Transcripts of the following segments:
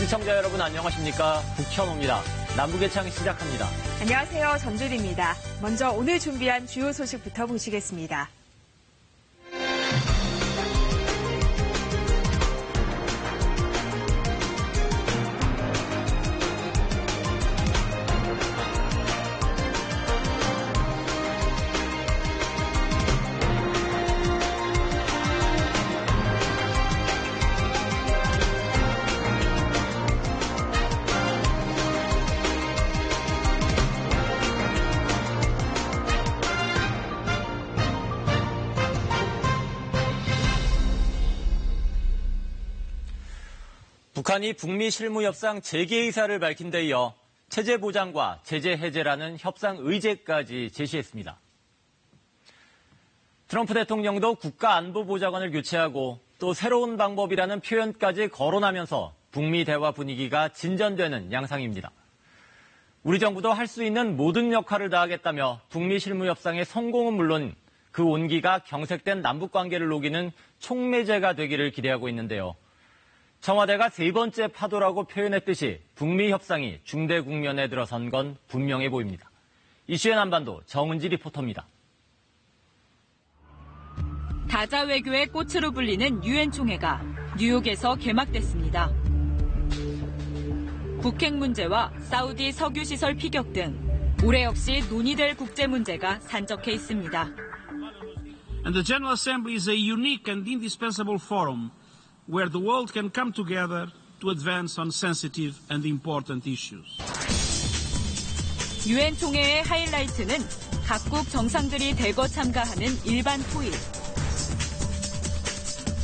시청자 여러분 안녕하십니까? 북현호입니다. 남북의 창 시작합니다. 안녕하세요. 전주리입니다. 먼저 오늘 준비한 주요 소식부터 보시겠습니다. 북한이 북미 실무협상 재개 의사를 밝힌 데 이어 체제 보장과 제재 해제라는 협상 의제까지 제시했습니다. 트럼프 대통령도 국가안보보좌관을 교체하고 또 새로운 방법이라는 표현까지 거론하면서 북미 대화 분위기가 진전되는 양상입니다. 우리 정부도 할 수 있는 모든 역할을 다하겠다며 북미 실무협상의 성공은 물론 그 온기가 경색된 남북관계를 녹이는 촉매제가 되기를 기대하고 있는데요. 청와대가 세 번째 파도라고 표현했듯이 북미 협상이 중대 국면에 들어선 건 분명해 보입니다. 이슈의 남반도 정은지 리포터입니다. 다자 외교의 꽃으로 불리는 유엔 총회가 뉴욕에서 개막됐습니다. 북핵 문제와 사우디 석유시설 피격 등 올해 역시 논의될 국제 문제가 산적해 있습니다. And the General Assembly is a unique and indispensable forum where the world can come together to advance on sensitive and important issues. 유엔 총회의 하이라이트는 각국 정상들이 대거 참가하는 일반 토의.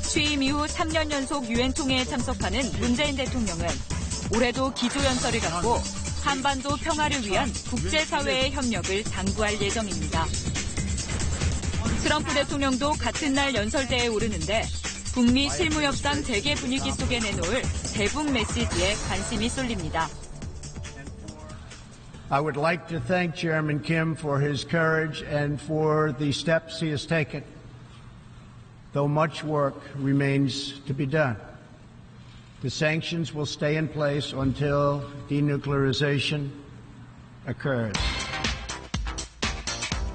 취임 이후 3년 연속 유엔 총회에 참석하는 문재인 대통령은 올해도 기조연설을 갖고 한반도 평화를 위한 국제사회의 협력을 당부할 예정입니다. 트럼프 대통령도 같은 날 연설대에 오르는데 북미 실무협상 재개 분위기 속에 내놓을 대북 메시지에 관심이 쏠립니다. I would like to thank Chairman Kim for his courage and for the steps he has taken, though much work remains to be done. The sanctions will stay in place until denuclearization occurs.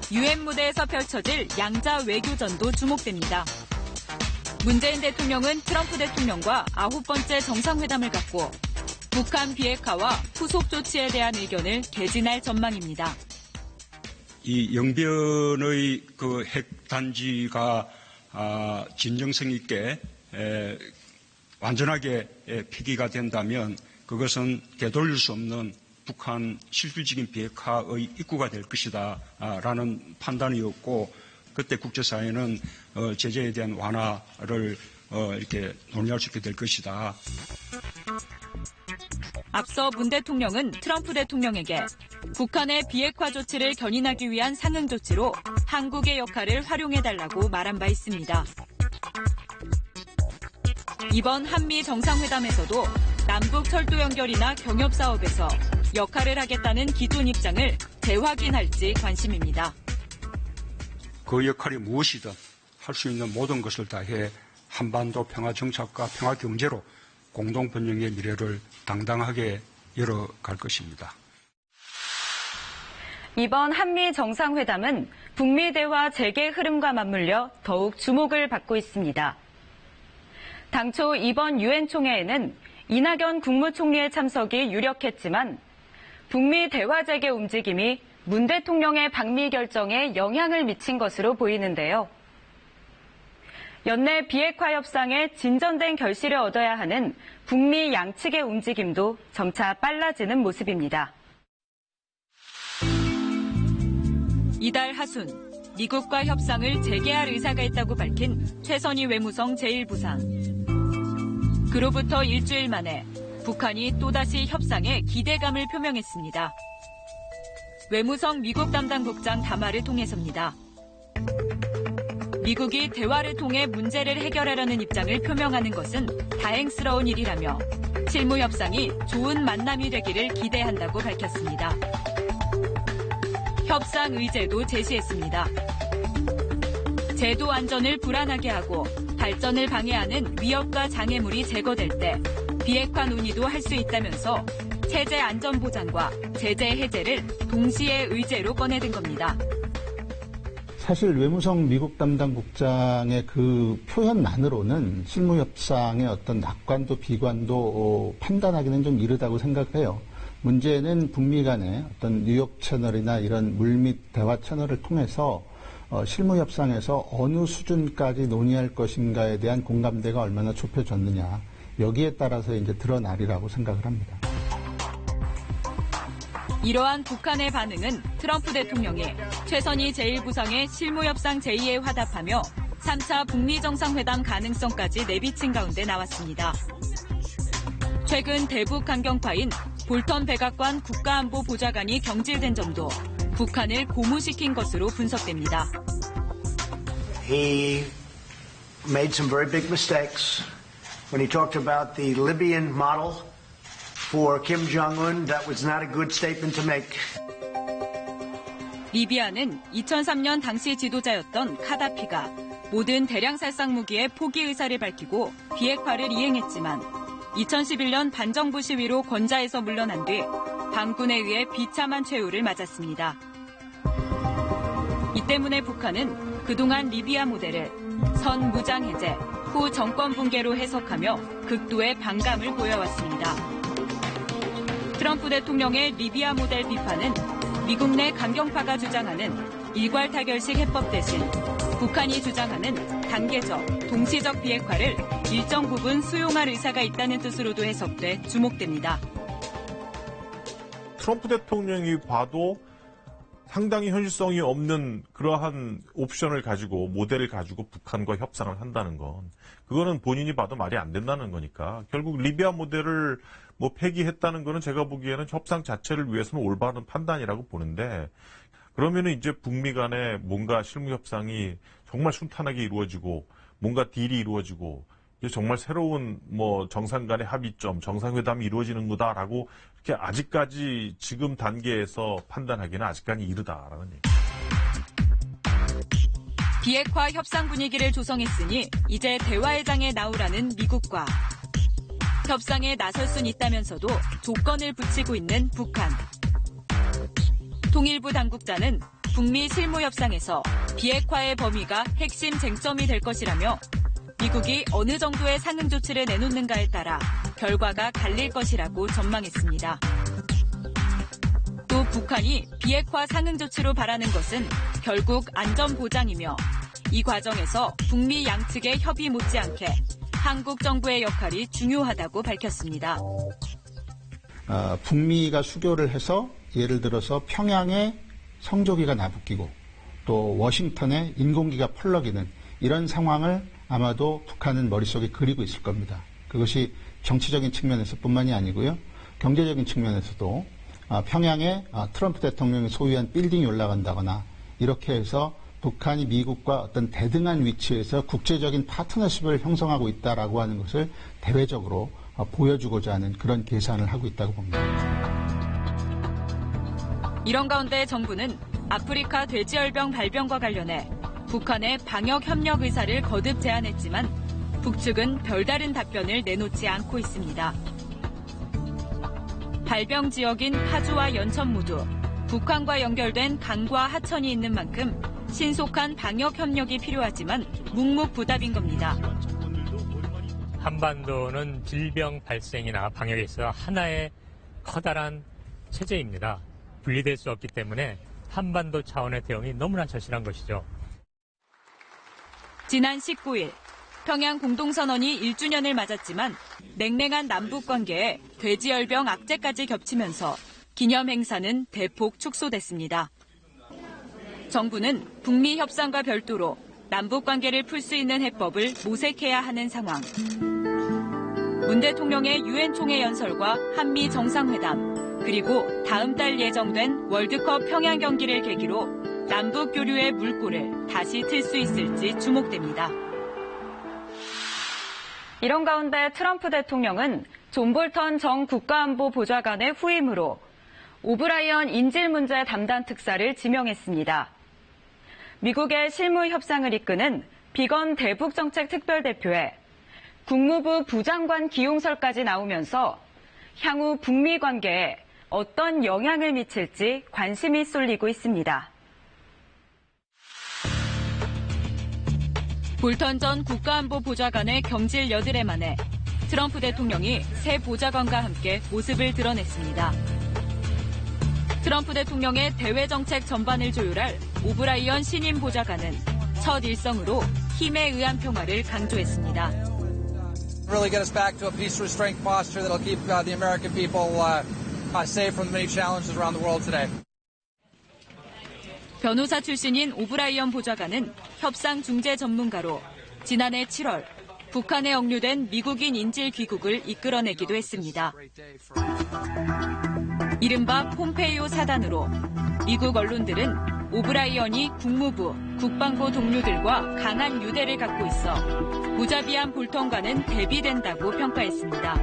유엔 무대에서 펼쳐질 양자 외교전도 주목됩니다. 문재인 대통령은 트럼프 대통령과 9번째 정상회담을 갖고 북한 비핵화와 후속 조치에 대한 의견을 개진할 전망입니다. 이 영변의 그 핵단지가 진정성 있게 완전하게 폐기가 된다면 그것은 되돌릴 수 없는 북한 실질적인 비핵화의 입구가 될 것이다 라는 판단이었고 그때 국제사회는 제재에 대한 완화를 이렇게 논의할 수 있게 될 것이다. 앞서 문 대통령은 트럼프 대통령에게 북한의 비핵화 조치를 견인하기 위한 상응 조치로 한국의 역할을 활용해달라고 말한 바 있습니다. 이번 한미 정상회담에서도 남북 철도 연결이나 경협 사업에서 역할을 하겠다는 기존 입장을 재확인할지 관심입니다. 그 역할이 무엇이든 할 수 있는 모든 것을 다해 한반도 평화 정착과 평화 경제로 공동 번영의 미래를 당당하게 열어갈 것입니다. 이번 한미 정상회담은 북미 대화 재개 흐름과 맞물려 더욱 주목을 받고 있습니다. 당초 이번 유엔 총회에는 이낙연 국무총리의 참석이 유력했지만 북미 대화 재개 움직임이 문 대통령의 방미 결정에 영향을 미친 것으로 보이는데요. 연내 비핵화 협상에 진전된 결실을 얻어야 하는 북미 양측의 움직임도 점차 빨라지는 모습입니다. 이달 하순, 미국과 협상을 재개할 의사가 있다고 밝힌 최선희 외무성 제1부상. 그로부터 일주일 만에 북한이 또다시 협상에 기대감을 표명했습니다. 외무성 미국 담당 국장 담화를 통해서입니다. 미국이 대화를 통해 문제를 해결하려는 입장을 표명하는 것은 다행스러운 일이라며 실무 협상이 좋은 만남이 되기를 기대한다고 밝혔습니다. 협상 의제도 제시했습니다. 제도 안전을 불안하게 하고 발전을 방해하는 위협과 장애물이 제거될 때 비핵화 논의도 할 수 있다면서 체제 안전 보장과 제재 해제를 동시에 의제로 꺼내든 겁니다. 사실 외무성 미국 담당 국장의 그 표현만으로는 실무 협상의 어떤 낙관도 비관도 판단하기는 좀 이르다고 생각해요. 문제는 북미 간의 어떤 뉴욕 채널이나 이런 물밑 대화 채널을 통해서 실무 협상에서 어느 수준까지 논의할 것인가에 대한 공감대가 얼마나 좁혀졌느냐, 여기에 따라서 이제 드러나리라고 생각을 합니다. 이러한 북한의 반응은 트럼프 대통령이 최선희 제1부상의 실무협상 제의에 화답하며 3차 북미 정상회담 가능성까지 내비친 가운데 나왔습니다. 최근 대북 강경파인 볼턴 백악관 국가안보보좌관이 경질된 점도 북한을 고무시킨 것으로 분석됩니다. He made some very big mistakes when he talked about the Libyan model. For Kim Jong-un, that was not a good statement to make. 리비아는 2003년 당시 지도자였던 카다피가 모든 대량 살상 무기의 포기 의사를 밝히고 비핵화를 이행했지만 2011년 반정부 시위로 권좌에서 물러난 뒤 반군에 의해 비참한 최후를 맞았습니다. 이 때문에 북한은 그동안 리비아 모델을 선 무장 해제, 후 정권 붕괴로 해석하며 극도의 반감을 보여왔습니다. 트럼프 대통령의 리비아 모델 비판은 미국 내 강경파가 주장하는 일괄 타결식 해법 대신 북한이 주장하는 단계적, 동시적 비핵화를 일정 부분 수용할 의사가 있다는 뜻으로도 해석돼 주목됩니다. 트럼프 대통령이 봐도 상당히 현실성이 없는 그러한 옵션을 가지고, 모델을 가지고 북한과 협상을 한다는 건, 그거는 본인이 봐도 말이 안 된다는 거니까 결국 리비아 모델을 폐기했다는 거는 제가 보기에는 협상 자체를 위해서는 올바른 판단이라고 보는데, 그러면은 이제 북미 간에 뭔가 실무 협상이 정말 순탄하게 이루어지고 뭔가 딜이 이루어지고 이제 정말 새로운 정상 간의 합의점, 정상회담이 이루어지는 거다라고 이렇게 아직까지 지금 단계에서 판단하기는 아직까지 이르다라는 얘기. 비핵화 협상 분위기를 조성했으니 이제 대화의 장에 나오라는 미국과 협상에 나설 순 있다면서도 조건을 붙이고 있는 북한. 통일부 당국자는 북미 실무협상에서 비핵화의 범위가 핵심 쟁점이 될 것이라며 미국이 어느 정도의 상응 조치를 내놓는가에 따라 결과가 갈릴 것이라고 전망했습니다. 또 북한이 비핵화 상응 조치로 바라는 것은 결국 안전 보장이며 이 과정에서 북미 양측의 협의 못지않게 한국 정부의 역할이 중요하다고 밝혔습니다. 북미가 수교를 해서 예를 들어서 평양에 성조기가 나부끼고 또 워싱턴에 인공기가 펄럭이는 이런 상황을 아마도 북한은 머릿속에 그리고 있을 겁니다. 그것이 정치적인 측면에서뿐만이 아니고요. 경제적인 측면에서도 평양에 트럼프 대통령이 소유한 빌딩이 올라간다거나 이렇게 해서 북한이 미국과 어떤 대등한 위치에서 국제적인 파트너십을 형성하고 있다라고 하는 것을 대외적으로 보여주고자 하는 그런 계산을 하고 있다고 봅니다. 이런 가운데 정부는 아프리카 돼지열병 발병과 관련해 북한의 방역 협력 의사를 거듭 제안했지만 북측은 별다른 답변을 내놓지 않고 있습니다. 발병 지역인 파주와 연천 모두 북한과 연결된 강과 하천이 있는 만큼 신속한 방역 협력이 필요하지만 묵묵부답인 겁니다. 한반도는 질병 발생이나 방역에 있어 하나의 커다란 체제입니다. 분리될 수 없기 때문에 한반도 차원의 대응이 너무나 절실한 것이죠. 지난 19일 평양 공동선언이 1주년을 맞았지만 냉랭한 남북 관계에 돼지열병 악재까지 겹치면서 기념 행사는 대폭 축소됐습니다. 정부는 북미 협상과 별도로 남북 관계를 풀 수 있는 해법을 모색해야 하는 상황. 문 대통령의 유엔 총회 연설과 한미 정상회담, 그리고 다음 달 예정된 월드컵 평양 경기를 계기로 남북 교류의 물꼬를 다시 틀 수 있을지 주목됩니다. 이런 가운데 트럼프 대통령은 존 볼턴 전 국가안보보좌관의 후임으로 오브라이언 인질 문제 담당 특사를 지명했습니다. 미국의 실무 협상을 이끄는 비건 대북정책 특별대표에 국무부 부장관 기용설까지 나오면서 향후 북미 관계에 어떤 영향을 미칠지 관심이 쏠리고 있습니다. 볼턴 전 국가안보보좌관의 경질 여드레 만에 트럼프 대통령이 새 보좌관과 함께 모습을 드러냈습니다. 트럼프 대통령의 대외 정책 전반을 조율할 오브라이언 신임 보좌관은 첫 일성으로 힘에 의한 평화를 강조했습니다. Really get us back to a peace restraint posture that'll keep the American people safe from the many challenges around the world today. 변호사 출신인 오브라이언 보좌관은 협상 중재 전문가로 지난해 7월 북한에 억류된 미국인 인질 귀국을 이끌어내기도 했습니다. 이른바 폼페이오 사단으로 미국 언론들은 오브라이언이 국무부, 국방부 동료들과 강한 유대를 갖고 있어 무자비한 볼턴과는 대비된다고 평가했습니다.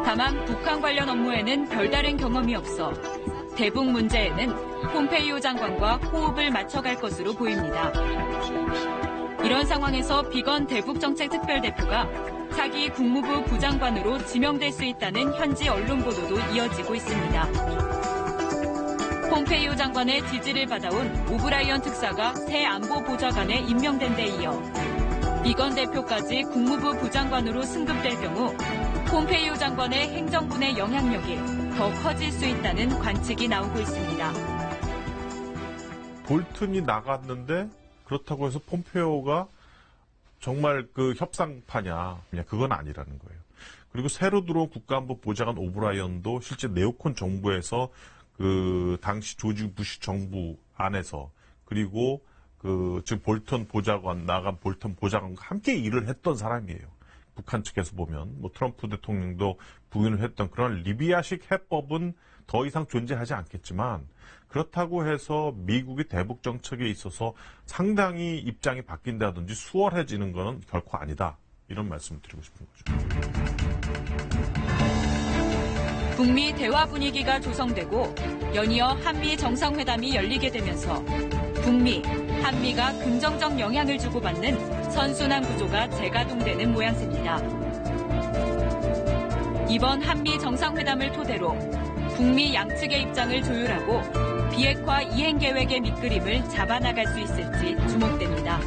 다만 북한 관련 업무에는 별다른 경험이 없어 대북 문제에는 폼페이오 장관과 호흡을 맞춰갈 것으로 보입니다. 이런 상황에서 비건 대북정책특별대표가 차기 국무부 부장관으로 지명될 수 있다는 현지 언론 보도도 이어지고 있습니다. 폼페이오 장관의 지지를 받아온 오브라이언 특사가 새 안보보좌관에 임명된 데 이어 비건 대표까지 국무부 부장관으로 승급될 경우 폼페이오 장관의 행정부의 영향력이 더 커질 수 있다는 관측이 나오고 있습니다. 볼튼이 나갔는데 그렇다고 해서 폼페이오가 정말 그 협상파냐, 그건 아니라는 거예요. 그리고 새로 들어온 국가안보 보좌관 오브라이언도 실제 네오콘 정부에서 그 당시 조지 부시 정부 안에서 그리고 그 지금 볼턴 보좌관 나간 볼턴 보좌관과 함께 일을 했던 사람이에요. 북한 측에서 보면 뭐 트럼프 대통령도 부인을 했던 그런 리비아식 해법은 더 이상 존재하지 않겠지만 그렇다고 해서 미국의 대북 정책에 있어서 상당히 입장이 바뀐다든지 수월해지는 것은 결코 아니다. 이런 말씀을 드리고 싶은 거죠. 북미 대화 분위기가 조성되고 연이어 한미 정상회담이 열리게 되면서 북미, 한미가 긍정적 영향을 주고받는 선순환 구조가 재가동되는 모양새입니다. 이번 한미 정상회담을 토대로 북미 양측의 입장을 조율하고 비핵화 이행 계획의 밑그림을 잡아나갈 수 있을지 주목됩니다.